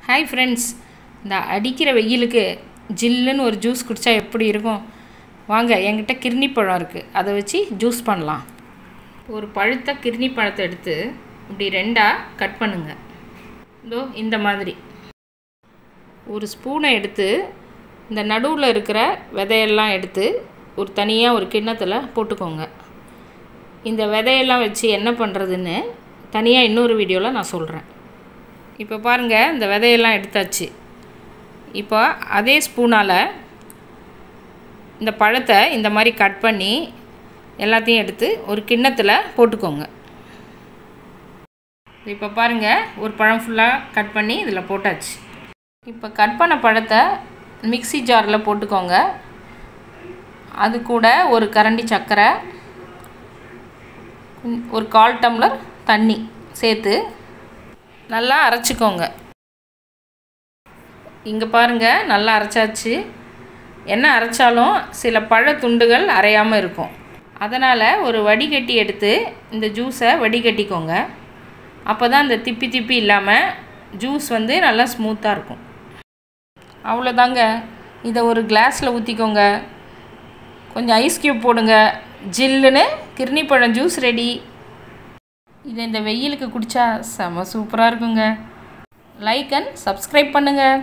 Hi friends, இந்த அடிக்கிற வெயிலுக்கு ஜில்லுன்னு ஒரு ஜூஸ் குடித்தா எப்படி இருக்கும்? வாங்க, என்கிட்ட கிர்னி பழம் இருக்குது, அதை வச்சு ஜூஸ் பண்ணலாம். ஒரு பழுத்த கிர்னி பழத்தை எடுத்து இப்படி ரெண்டாக கட் பண்ணுங்கள். இதோ இந்த மாதிரி. ஒரு ஸ்பூனை எடுத்து இந்த நடுவில் இருக்கிற விதையெல்லாம் எடுத்து ஒரு தனியாக ஒரு கிண்ணத்தில் போட்டுக்கோங்க. இந்த விதையெல்லாம் வச்சு என்ன பண்ணுறதுன்னு தனியாக இன்னொரு வீடியோவில் நான் சொல்கிறேன். இப்போ பாருங்கள், இந்த விதையெல்லாம் எடுத்தாச்சு. இப்போ அதே ஸ்பூனால் இந்த பழத்தை இந்த மாதிரி கட் பண்ணி எல்லாத்தையும் எடுத்து ஒரு கிண்ணத்தில் போட்டுக்கோங்க. இப்போ பாருங்கள், ஒரு பழம் ஃபுல்லாக கட் பண்ணி இதில் போட்டாச்சு. இப்போ கட் பண்ண பழத்தை மிக்ஸி ஜாரில் போட்டுக்கோங்க. அது கூட ஒரு கரண்டி சர்க்கரை, ஒரு 1/4 டம்ளர் தண்ணி சேர்த்து நல்லா அரைச்சிக்கோங்க. இங்கே பாருங்கள், நல்லா அரைச்சாச்சு. என்ன அரைச்சாலும் சில பழ துண்டுகள் அரையாமல் இருக்கும். அதனால் ஒரு வடிகட்டி எடுத்து இந்த ஜூஸை வடிகட்டிக்கோங்க. அப்போ தான் இந்த திப்பி திப்பி இல்லாமல் ஜூஸ் நல்லா ஸ்மூத்தாக இருக்கும். அவ்வளோதாங்க. இதை ஒரு கிளாஸில் ஊற்றிக்கோங்க. கொஞ்சம் ஐஸ் க்யூப் போடுங்க. ஜில்லுன்னு கிர்னி பழம் ஜூஸ் ரெடி. இதை இந்த வெயிலுக்கு குடித்தா செம சூப்பராக இருக்குங்க. லைக் அண்ட் சப்ஸ்கிரைப் பண்ணுங்கள்.